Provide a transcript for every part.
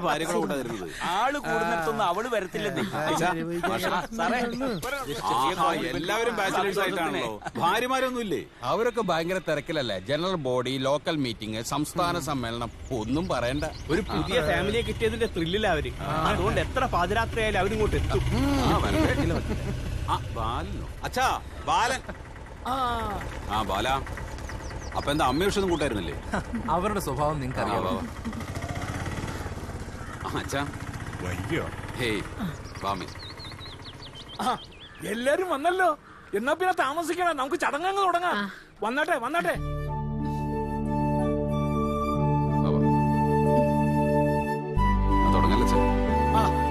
ഭാര്യകളെ കൂടെ തരുന്നത്. ആള് കൂടുന്നിടത്തൊന്നും അവള് വരത്തില്ലെന്നേ. എല്ലാവരും ബാച്ചിലേഴ്സ് ആയിട്ടാണല്ലോ, ഭാര്യമാരൊന്നും ഇല്ലേ? അവരൊക്കെ ഭയങ്കര തിരക്കിലല്ലേ. ജനറൽ ബോഡി, ലോക്കൽ മീറ്റിംഗ്, സംസ്ഥാന സമ്മേളനം, ഒന്നും പറയണ്ട. ഒരു പുതിയ ഫാമിലിയെ കിട്ടിയതിന്റെ ത്രില്ലില്ല അവര്. അതുകൊണ്ട് എത്ര പാതിരാത്രി ആയാലും അവരിങ്ങോട്ട് എത്തും. ബാലനോ? അച്ഛാ, ബാലൻ. ആ ബാല, അപ്പൊ എന്താ അമ്മ വിഷയൊന്നും കൂട്ടായിരുന്നില്ലേ? അവരുടെ സ്വഭാവം നിങ്ങൾക്ക് അറിയാവോ? അച്ഛാ ഹേയ് വാമി. എല്ലാരും വന്നല്ലോ. എന്നാ പിന്നെ താമസിക്കണം, നമുക്ക് ചടങ്ങ് തുടങ്ങാം. വന്നാട്ടെ വന്നാട്ടെ. തുടങ്ങല്ലേ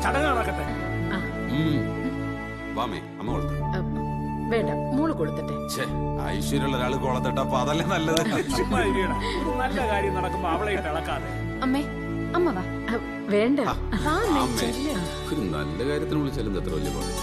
ചടങ്ങ് നടക്കട്ടെ. വാമേ, അമ്മ കൊടുത്തു. വേണ്ട, മോള് കൊടുത്തിട്ടെ. ഐശ്വര്യമുള്ള ഒരാൾ കോളത്തിട്ട അപ്പൊ അതല്ലേ നല്ലത്. നല്ല കാര്യം നടക്കുമ്പോ അവളെ ഇളക്കാതെ. അമ്മേ, അമ്മ വാ. വേണ്ട, ഒരു നല്ല കാര്യത്തിന് വിളിച്ചാലും എത്ര വലിയ പാട്.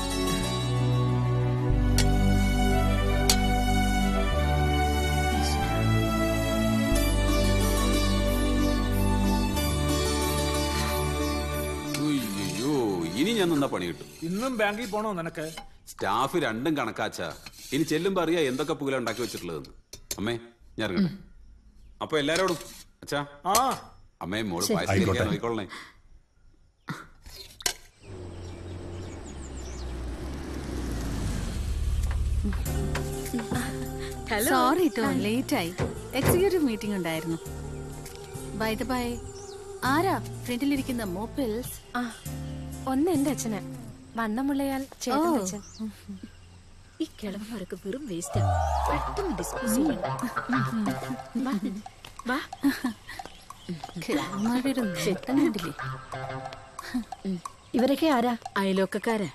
അയ്യോ, ഇനി ഞാൻ നിന്നാ പണി കിട്ടും. ഇന്നും ബാങ്കിൽ പോണോ നിനക്ക്? സ്റ്റാഫ് രണ്ടും കണക്കാച്ചാ. ഇനി ചെല്ലുമ്പോ അറിയാ എന്തൊക്കെ പുകല ഉണ്ടാക്കി വെച്ചിട്ടുള്ളതെന്ന്. അമ്മേ, ഞാൻ ഇറങ്ങട്ടെ. അപ്പൊ എല്ലാരോടും അച്ഛാ. അമ്മേ, മോള് പായസം നോക്കിക്കൊള്ളണേ. സോറി കേട്ടോ, ലേറ്റ് ആയി. എക്സിക്യൂട്ടീവ് മീറ്റിംഗ് ഉണ്ടായിരുന്നു. ബൈ ദ ബൈ, ആരാ ഫ്രണ്ടിലിരിക്കുന്ന മോപ്പിൾസ്? ഒന്ന് എന്റെ അച്ഛന്, വണ്ണമുള്ളയാൾ ചേട്ടന്റെ അച്ഛൻ. ഈ കിളവന്മാരൊക്കെ വെറും വേസ്റ്റാ. പെട്ടെന്ന് ഡിസ്പോസ് ചെയ്യണം. ഇവരൊക്കെ ആരാ? അയലോക്കാരാ.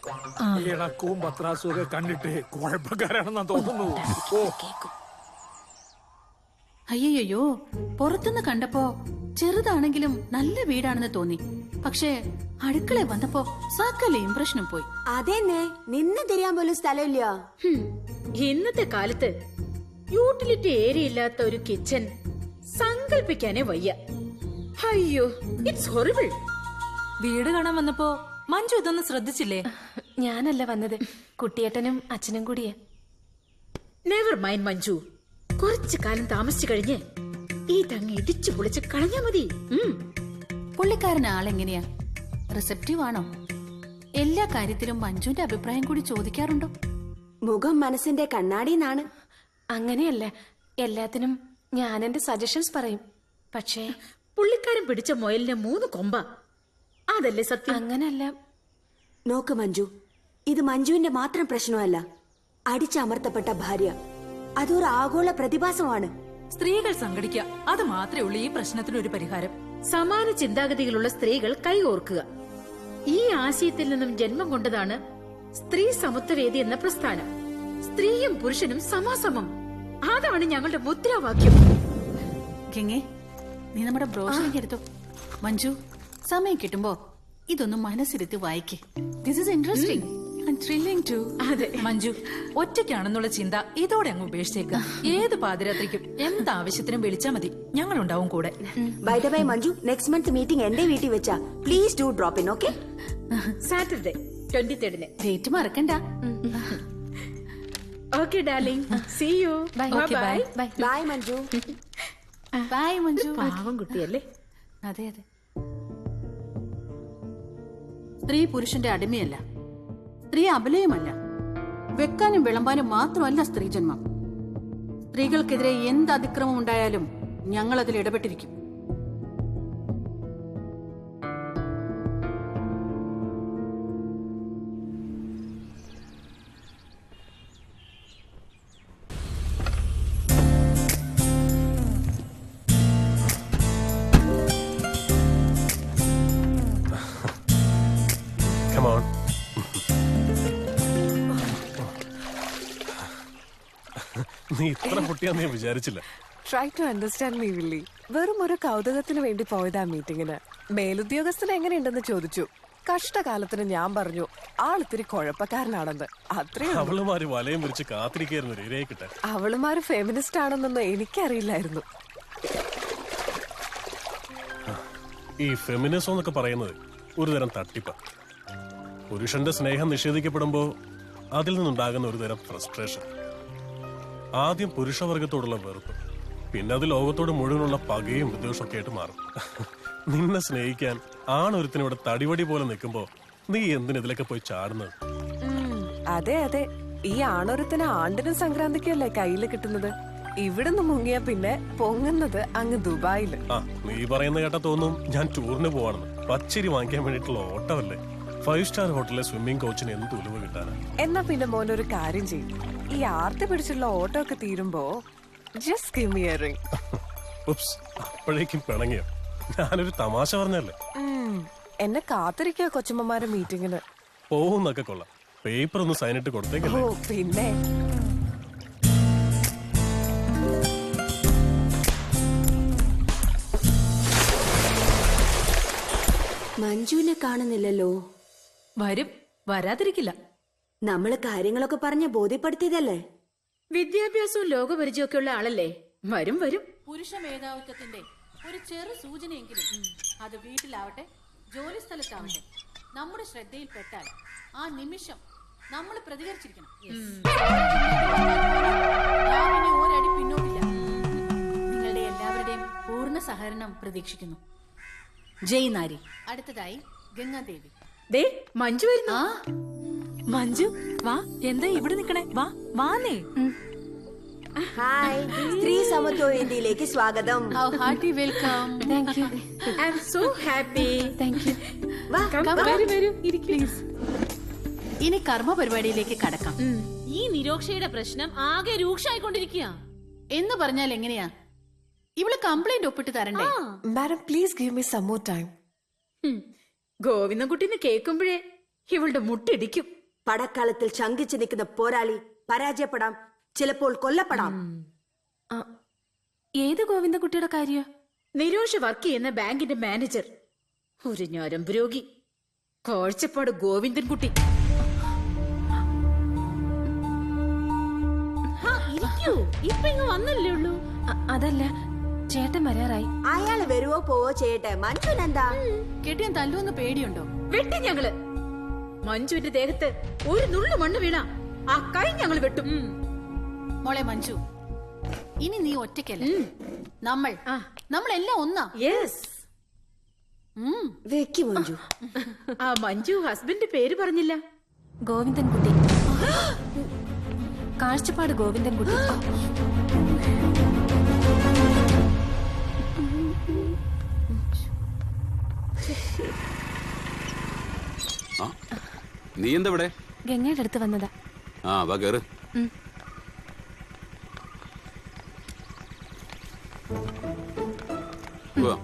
ഇണക്കവും പത്രാസും ഒക്കെ കണ്ടിട്ട് കുഴപ്പക്കാരാണെന്നാ തോന്നുന്നു. അയ്യോ, പുറത്തുനിന്ന് കണ്ടപ്പോ ചെറുതാണെങ്കിലും നല്ല വീടാണെന്ന് തോന്നി. പക്ഷേ അടുക്കള വന്നപ്പോ സകല ഇംപ്രഷനും പോയി. അതെന്നെ, നിന്ന് തിരിയാൻ പോലും സ്ഥലമില്ല. ഇന്നത്തെ കാലത്ത് യൂട്ടിലിറ്റി ഏരിയ ഇല്ലാത്ത ഒരു കിച്ചൺ സങ്കല്പിക്കാനേ വയ്യ. അയ്യോ, ഇറ്റ്സ് ഹൊറിബിൾ. വീട് കാണാൻ വന്നപ്പോ മഞ്ജു ഇതൊന്നും ശ്രദ്ധിച്ചില്ലേ? ഞാനല്ല വന്നത്, കുട്ടിയേട്ടനും അച്ഛനും കൂടിയാ. നെവർ മൈൻഡ് മഞ്ജു, കുറച്ചു കാലം താമസിച്ചു കഴിഞ്ഞ് ഈ തങ്ങ ഇടിച്ചു പൊളിച്ച് കളഞ്ഞാ മതി. പുള്ളിക്കാരൻ ആളെങ്ങനെയാ? റിസപ്റ്റീവ് ആണോ? എല്ലാ കാര്യത്തിലും മഞ്ജുവിന്റെ അഭിപ്രായം കൂടി ചോദിക്കാറുണ്ടോ? മുഖം മനസ്സിന്റെ കണ്ണാടിന്നാണ്. അങ്ങനെയല്ല, എല്ലാത്തിനും ഞാൻ എന്റെ സജഷൻസ് പറയും. പക്ഷേ പുള്ളിക്കാരൻ പിടിച്ച മുയലിന് 3 കൊമ്പ. അതല്ലേ സത്യം? അങ്ങനല്ല. നോക്ക് മഞ്ജു, ഇത് മഞ്ജുവിന്റെ മാത്രം പ്രശ്നമല്ല. അടിച്ചമർത്തപ്പെട്ട ഭാര്യ, അതൊരു ആഗോള പ്രതിഭാസമാണ്. സ്ത്രീകൾ സംഘടിക്കുക, അത് മാത്രമേ ഉള്ളൂ ഈ പ്രശ്നത്തിന് ഒരു പരിഹാരം. സമാന ചിന്താഗതികളുള്ള സ്ത്രീകൾ കൈകോർക്കുക. ഈ ആശയത്തിൽ നിന്നും ജന്മം കൊണ്ടതാണ് സ്ത്രീ സമത്വവേദി എന്ന പ്രസ്ഥാനം. സ്ത്രീയും പുരുഷനും സമാസമം, അതാണ് ഞങ്ങളുടെ മുദ്രാവാക്യം. ഗംഗേ, നീ നമ്മുടെ ബ്രോഷറിലേക്ക് എടുത്തോ. മഞ്ജു, സമയം കിട്ടുമ്പോ ഇതൊന്നും മനസ്സിരുത്തി വായിക്കേ. This is interesting and thrilling too. അതെ മഞ്ജു, ഒറ്റയ്ക്കാണെന്നുള്ള ചിന്ത ഇതോടെ അങ്ങ് ഉപേക്ഷിച്ചേക്കാം. ഏത് പാതിരാത്രിക്കും എന്താവശ്യത്തിനും വിളിച്ചാ മതി, ഞങ്ങളുണ്ടാവും കൂടെ. By the way Manju, next month meeting എന്റെ വീട്ടിൽ വെച്ചാ. Please do drop in, okay? Saturday 23 date മറക്കണ്ട. Okay darling, see you. Bye bye bye bye Manju. Bye Manju. പാവം കുട്ടിയല്ലേ? അതെ അതെ. സ്ത്രീ പുരുഷന്റെ അടിമയല്ല, സ്ത്രീ അബലയുമല്ല. വെക്കാനും വിളമ്പാനും മാത്രമല്ല സ്ത്രീ ജന്മം. സ്ത്രീകൾക്കെതിരെ എന്ത് അതിക്രമം ഉണ്ടായാലും ഞങ്ങൾ അതിൽ ഇടപെട്ടിരിക്കും. നീ ഇത്ര പൊട്ടിയാന്ന് ഞാൻ വിചാരിച്ചില്ല. Try to understand me Willy. വെറും ഒരു കൗതുകത്തിന് വേണ്ടി പോയതാ മീറ്റിങ്ങിന്. മേലുദ്യോഗസ്ഥന് എങ്ങനെയുണ്ടെന്ന് ചോദിച്ചു. കഷ്ടകാലത്തിന് ഞാൻ പറഞ്ഞു ആളിത്തിരി കുഴപ്പക്കാരനാണെന്ന്. അത്രയും അവളുമാര് വലയം വിരിച്ച് കാത്തിരിക്കായിരുന്നു ഇരയെ കിട്ടാൻ. അവളുമാര് ഫെമിനിസ്റ്റ് ആണെന്നൊന്നും എനിക്കറിയില്ലായിരുന്നു. ഈ ഫെമിനിസം എന്നൊക്കെ പറയുന്നത് ഒരു തരം തട്ടിപ്പ. പുരുഷന്റെ സ്നേഹം നിഷേധിക്കപ്പെടുമ്പോ അതിൽ നിന്നുണ്ടാകുന്ന ഒരു തരം ഫ്രസ്ട്രേഷൻ. ആദ്യം പുരുഷവർഗത്തോടുള്ള വെറുപ്പ്, പിന്നെ അത് ലോകത്തോട് മുഴുവനുള്ള പകയും വിദ്വേഷമൊക്കെ ആയിട്ട് മാറും. നിന്നെ സ്നേഹിക്കാൻ ആണൊരുത്തിനിവിടെ തടിവടി പോലെ നിൽക്കുമ്പോ നീ എന്തിനെതിലൊക്കെ പോയി ചാടുന്നത്? അതെ അതെ, ഈ ആണൊരുത്തിന് ആണ്ടിനും സംക്രാന്തിക്കല്ലേ കയ്യില് കിട്ടുന്നത്. ഇവിടുന്ന് മുങ്ങിയ പിന്നെ പൊങ്ങുന്നത് അങ്ങ് ദുബായില്. ആ, നീ പറയുന്ന കേട്ടാ തോന്നും ഞാൻ ടൂറിന് പോവാണെന്ന്. പച്ചരി വാങ്ങിക്കാൻ വേണ്ടിയിട്ടുള്ള ഓട്ടമല്ലേ. 5 സ്റ്റാർ ഹോട്ടലിലെ സ്വിമ്മിംഗ് കോച്ചിന് എന്ത് ഉലുവ കിട്ടാനാ? എന്നാ പിന്നെ മോനൊരു കാര്യം ചെയ്യും, ഈ ആർത്തി പിടിച്ചുള്ള ഓട്ടോ ഒക്കെ തീരുമ്പോ just give me a ring. Oops, അപ്പോഴേക്കും പിണങ്ങിയോ? ഞാനൊരു തമാശ പറഞ്ഞല്ലേ. എന്നെ കാത്തിരിക്കുക കൊച്ചമ്മമാരെ മീറ്റിങ്ങിന്. പോകുന്നൊക്കെ കൊള്ളാം, പേപ്പർ ഒന്ന് സൈനിട്ട് കൊടുത്തേക്കല്ലേ. ഓ പിന്നെ മഞ്ജുവിനെ കാണുന്നില്ലല്ലോ. വരും, വരാതിരിക്കില്ല. നമ്മള് കാര്യങ്ങളൊക്കെ പറഞ്ഞ് ബോധ്യപ്പെടുത്തിയതല്ലേ. വിദ്യാഭ്യാസവും ലോകപരിചയമൊക്കെ ഉള്ള ആളല്ലേ. വരും വരും. പുരുഷ മേധാവിത്വത്തിന്റെ ഒരു ചെറു സൂചനയെങ്കിലും അത് വീട്ടിലാവട്ടെ ജോലി സ്ഥലത്താവട്ടെ നമ്മുടെ ശ്രദ്ധയിൽപ്പെട്ടാൽ ആ നിമിഷം നമ്മൾ പ്രതികരിച്ചിരിക്കണം. ഞാൻ ഇനി ഒരടി പിന്നോട്ടില്ല. നിങ്ങളുടെ എല്ലാവരുടെയും പൂർണ്ണ സഹകരണം പ്രതീക്ഷിക്കുന്നു. ജയ് നാരി. അടുത്തതായി ഗംഗാദേവി. ദേ മഞ്ജു വരുന്നു. മഞ്ജു വാ, എന്താ ഇവിടെ നിക്കണേ? വാ വാന്നേ. ഹായ്, സ്ത്രീ സമത്വ വേദിയിലേക്ക് സ്വാഗതം. Hearty welcome. Thank you. I am so happy. Thank you. Please. ഇനി കർമ്മ പരിപാടിയിലേക്ക് കടക്കാം. ഈ നിരോക്ഷയുടെ പ്രശ്നം ആകെ രൂക്ഷായിക്കൊണ്ടിരിക്കുക. എന്ന് പറഞ്ഞാൽ എങ്ങനെയാ? ഇവള് കംപ്ലൈന്റ് ഒപ്പിട്ട് തരണ്ടേ? Madam please give me some more time. ഗോവിന്ദൻകുട്ടിന്ന് കേൾക്കുമ്പോഴേ ഇവളുടെ മുട്ടിടിക്കും. പടക്കളത്തിൽ ശങ്കിച്ചു നിൽക്കുന്ന പോരാളി പരാജയപ്പെടാം, ചിലപ്പോൾ കൊല്ലപ്പെടാം. ഏത് ഗോവിന്ദൻകുട്ടിയുടെ കാര്യ? നിരോഷ് വർക്ക് ചെയ്യുന്ന ബാങ്കിന്റെ മാനേജർ, ഒരു ഞരമ്പ് രോഗി, കാഴ്ചപ്പാട് ഗോവിന്ദൻകുട്ടി. ഇപ്പൊ ഇങ്ങ് വന്നല്ലേ ഉള്ളൂ. അതല്ല, ചേട്ടൻ വരാറായി. അയാള് വരുവോ പോവോ ചെയ്യട്ടെ. മഞ്ജുനെന്താ? കെട്ടിയാൻ തല്ലുവെന്ന് പേടിയുണ്ടോ? വെട്ടി ഞങ്ങള്. മഞ്ജുവിന്റെ ദേഹത്ത് ഒരു നുള്ളു മണ്ണ് വീണ ആ കൈ ഞങ്ങൾ വെട്ടും. മോളെ മഞ്ജു, ഇനി നീ ഒറ്റയ്ക്കല്ല. നമ്മളെല്ലാം ഒന്നാ. യെസ്. വെക്കി മഞ്ജു. ആ മഞ്ജു ഹസ്ബൻഡ് പേര് പറഞ്ഞില്ല. ഗോവിന്ദൻകുട്ടി. കാഴ്ചപ്പാട് ഗോവിന്ദൻകുട്ടി. നീ എന്താ ഇവിടെ? ഗംഗയുടെ അടുത്ത് വന്നതാ. ആ വാ കേറ്. പോകാം.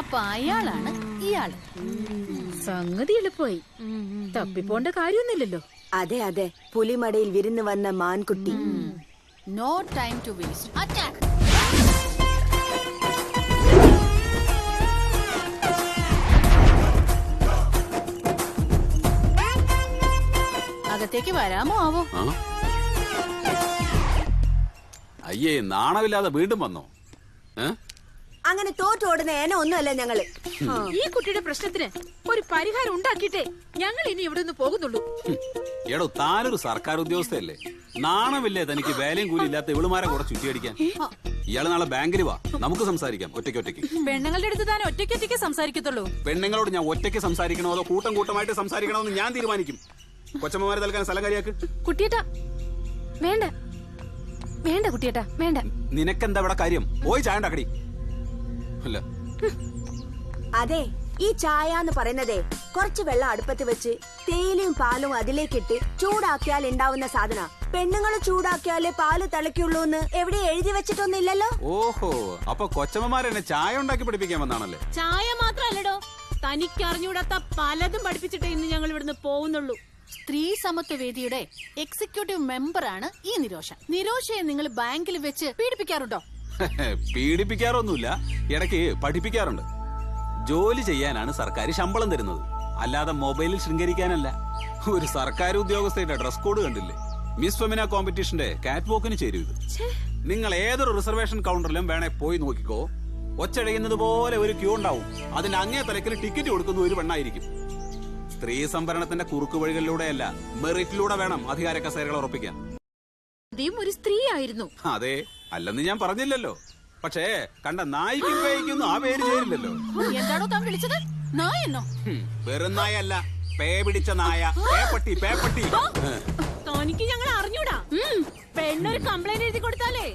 അപ്പൊ അയാളാണ് ഇയാള്. സംഗതി എളുപ്പമായി. തപ്പിപ്പോണ്ട കാര്യമൊന്നുമില്ലല്ലോ. അതെ അതെ, പുലിമടയിൽ വിരുന്ന് വന്ന മാൻകുട്ടി. No time to waste. Attack. അകത്തേക്ക് വരാമോ ആവോ? അയ്യേ, നാണമില്ലാതെ വീണ്ടും വന്നോ? അങ്ങനെ തോറ്റോടുന്ന ഏന ഒന്നുമല്ല ഞങ്ങള്. ഈ കുട്ടിയുടെ പ്രശ്നത്തിന് ഒരു പരിഹാരം ഉണ്ടാക്കിയിട്ടേ ഞങ്ങൾ ഇനി ഇവിടെ നിന്ന് പോകുന്നുള്ളൂ. എടോ, താനൊരു സർക്കാർ ഉദ്യോഗസ്ഥയല്ലേ? നാണമില്ലേ തനിക്ക്? വേലയും കൂലി ഇല്ലാത്ത ഇവളുമാരെ കൂടെ ചുറ്റിയടിക്കാൻ. ഇയാള് നാളെ ബാങ്കിൽ വാ, നമുക്ക് സംസാരിക്കാം ഒറ്റയ്ക്ക്. പെണ്ണുങ്ങളുടെ അടുത്ത് താൻ ഒറ്റയ്ക്ക് സംസാരിക്കത്തുള്ളൂ. പെണ്ണുങ്ങളോട് ഞാൻ ഒറ്റയ്ക്ക് സംസാരിക്കണോ അതോ കൂട്ടമായിട്ട് സംസാരിക്കണോ എന്ന് ഞാൻ തീരുമാനിക്കും. കൊച്ചമ്മമാരെ തൽക്കാൻ സ്ഥലം കാര്യാക്ക്. കുട്ടിയേട്ടാ വേണ്ട, വേണ്ട കുട്ടിയേട്ടാ വേണ്ട. നിനക്കെന്താ ഇവിടെ കാര്യം? പോയി ചായ ഉണ്ടാക്കടി. അല്ല, അതെ, ഈ ചായ എന്ന് പറയുന്നതേ കുറച്ച് വെള്ളം അടുപ്പത്ത് വെച്ച് തേയിലയും പാലും അതിലേക്കിട്ട് ചൂടാക്കിയാൽ ഉണ്ടാവുന്ന സാധന. പെണ്ണുങ്ങള് ചൂടാക്കിയാലേ പാല് തിളയ്ക്കുള്ളൂ എന്ന് എവിടെ എഴുതി വെച്ചിട്ടൊന്നുമില്ലല്ലോ. ഓഹോ, അപ്പൊ കൊച്ചമ്മമാരെന്നെ ചായ ഉണ്ടാക്കി പഠിപ്പിക്കാൻ വന്നാണല്ലേ? ചായ മാത്രല്ലടോ, തനിക്കറിഞ്ഞൂടാത്ത പലതും പഠിപ്പിച്ചിട്ടേ ഇന്ന് ഞങ്ങൾ ഇവിടുന്ന് പോകുന്നുള്ളൂ. സ്ത്രീ സമത്വ വേദിയുടെ എക്സിക്യൂട്ടീവ് മെമ്പറാണ് ഈ നിരോഷ. നിരോഷയെ നിങ്ങൾ ബാങ്കിൽ വെച്ച് പീഡിപ്പിക്കാറുണ്ടോ? പീഡിപ്പിക്കാറൊന്നുമില്ല, ഇടയ്ക്ക് പഠിപ്പിക്കാറുണ്ട്. ജോലി ചെയ്യാനാണ് സർക്കാർ ശമ്പളം തരുന്നത്, അല്ലാതെ മൊബൈലിൽ ശൃംഗരിക്കാനല്ല. ഒരു സർക്കാർ ഉദ്യോഗസ്ഥയുടെ ഡ്രസ് കോഡ് കണ്ടില്ലേ? മിസ് ഫെമിന കോമ്പറ്റീഷന്റെ കാറ്റ് വോക്കിന് ചേരും ഇത്. നിങ്ങൾ ഏതൊരു റിസർവേഷൻ കൗണ്ടറിലും വേണേ പോയി നോക്കിക്കോ. ഒച്ചഴയുന്നത് പോലെ ഒരു ക്യൂ ഉണ്ടാവും. അതിന്റെ അങ്ങേ തലക്കിൽ ടിക്കറ്റ് കൊടുക്കുന്ന ഒരു പെണ്ണായിരിക്കും. സ്ത്രീ സംവരണത്തിന്റെ കുറുക്കു വഴികളിലൂടെയല്ല, മെറിറ്റിലൂടെ വേണം അധികാര കസേരകൾ ഉറപ്പിക്കാൻ. ഒരു സ്ത്രീ ആയിരുന്നു. അതെ, അല്ലെന്ന് ഞാൻ പറഞ്ഞില്ലല്ലോ. പക്ഷേ കണ്ട നായിക്കും പേയ്ക്കൊന്നും ആ പേര് ചേരില്ലല്ലോ. എന്താണോ താൻ വിളിച്ചത്? നായെന്നോ? വെറും നായല്ല, പേ പിടിച്ച നായ. പേപ്പട്ടി പേപ്പട്ടി. തനിക്ക് ഞങ്ങൾ അറിഞ്ഞൂടാ. പെണ്ണൊരു കംപ്ലൈന്റ് എഴുതി കൊടുത്താലേ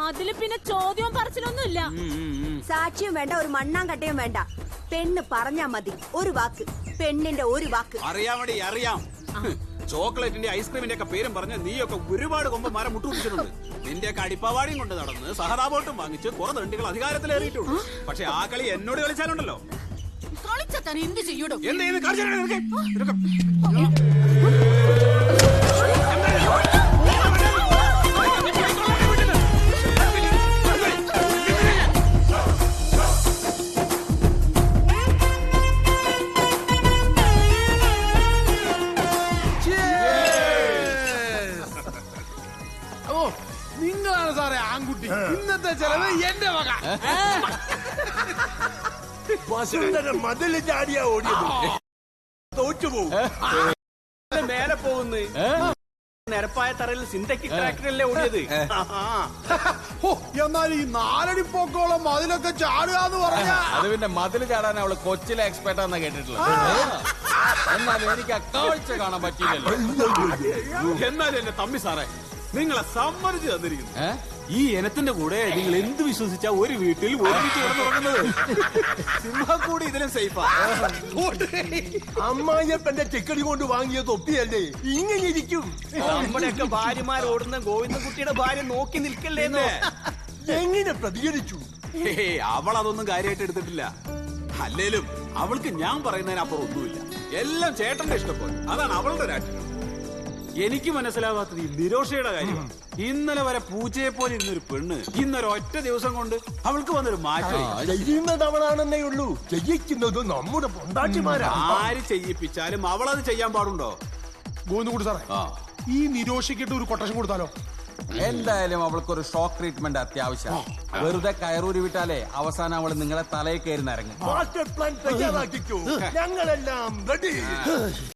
അതില് പിന്നെ ചോദ്യവും പറച്ചിലൊന്നുമില്ല. സാക്ഷിയും വേണ്ട, ഒരു മണ്ണാങ്കട്ടയും വേണ്ട. പെണ്ണ് പറഞ്ഞാ മതി. ഒരു വാക്ക്, പെണ്ണിന്റെ ഒരു വാക്ക്. അറിയാമടി, അറിയാം. ചോക്ലേറ്റിന്റെ ഐസ്ക്രീമിന്റെ ഒക്കെ പേരും പറഞ്ഞ് നീയൊക്കെ ഒരുപാട് കൊമ്പ് മരം മുട്ടുപിടിച്ചിട്ടുണ്ട്. നിന്റെയൊക്കെ അടിപ്പാവാടിയും കൊണ്ട് നടന്ന് സഹതാപോട്ടും വാങ്ങിച്ച് കുറെ തണ്ടികൾ അധികാരത്തിലേറിയിട്ടുണ്ട്. പക്ഷെ ആ കളി എന്നോട് കളിച്ചാലുണ്ടല്ലോ. കളിച്ചാൻ എന്ത് ചെയ്യൂടോ? എന്ത് ചെയ്യുന്നു? കാണിച്ചു തരാം നിനക്ക്. നിങ്ങളാണ് സാറേ ആൺകുട്ടി. ഇന്നത്തെ ചെലവ് എന്റെ വക. വസുന്ധര മതില് ചാടിയാ ഓടിയത്. തോറ്റുപോകും. മേലെ പോകുന്നു. നിരപ്പായ തറയിൽ സിന്തറ്റിക് ട്രാക്ടറല്ലേ ഓടിയത്. എന്നാൽ ഈ 4 അടി പൊക്കോളം മതിലൊക്കെ ചാടുക എന്ന് പറഞ്ഞ അത് പിന്നെ മതിൽ ചാടാൻ അവള് കൊച്ചിലെ എക്സ്പെർട്ട് ആണെന്ന് കേട്ടിട്ടുള്ളത്. എന്നാലും എനിക്ക് ആ കാഴ്ച കാണാൻ പറ്റിയില്ലല്ലോ. എന്നാലും എന്റെ തമ്പി സാറേ, നിങ്ങളെ സമ്മതിച്ചു തന്നിരിക്കുന്നു. ഈ ഇനത്തിന്റെ കൂടെ നിങ്ങൾ എന്ത് വിശ്വസിച്ചാ ഒരു വീട്ടിൽ ഒരുമിച്ച് കിടന്നുറങ്ങുന്നത്? സിംഹം കൂടി ഇതിലും സേഫാ. അമ്മായിയപ്പന്റെ ചെക്കടി കൊണ്ട് വാങ്ങിയ തൊപ്പിയല്ലേ ഇങ്ങനെ ഇരിക്കും. നമ്മുടെയൊക്കെ ഭാര്യമാർ ഓടുന്ന ഗോവിന്ദൻകുട്ടിയുടെ ഭാര്യ നോക്കി നിൽക്കല്ലേന്നോ. എങ്ങനെ പ്രതികരിച്ചു? അവൾ അതൊന്നും കാര്യമായിട്ട് എടുത്തിട്ടില്ല. അല്ലേലും അവൾക്ക് ഞാൻ പറയുന്നതിനപ്പുറം ഒന്നുമില്ല. എല്ലാം ചേട്ടന്റെ ഇഷ്ടപ്പോലെ. അതാണ് അവളുടെ രാഷ്ട്രീയം. എനിക്ക് മനസ്സിലാവാത്തത് ഈ നിരോഷയുടെ കാര്യമാണ്. ഇന്നലെ വരെ പൂച്ചയെ പോലെ ഇരുന്നൊരു പെണ്ണ് ഇന്നൊരൊറ്റ ദിവസം കൊണ്ട് അവൾക്ക് വന്നൊരു മാറ്റം. ചെയ്യുന്നത് അവളാണെന്നേ ഉള്ളൂ, ചെയ്യിക്കുന്നത് നമ്മുടെ പൊണ്ടാട്ടിമാരാ. ആര് ചെയ്യിപ്പിച്ചാലും അവളത് ചെയ്യാൻ പാടുണ്ടോ? ഗോവിന്ദൻകുട്ടി സാറേ, ഈ നിരോഷിക്കിട്ട് ഒരു കൊട്ടേഷൻ കൊടുത്താലോ? എന്തായാലും അവൾക്കൊരു ഷോക്ക് ട്രീറ്റ്മെന്റ് അത്യാവശ്യമാണ്. വെറുതെ കയറൂരി വിട്ടാലേ അവസാനം അവള് നിങ്ങളെ തലയിൽ കയറി നിരങ്ങും. മാസ്റ്റർ പ്ലാൻ തയ്യാറാക്കിക്കോ, ഞങ്ങളെല്ലാം റെഡി.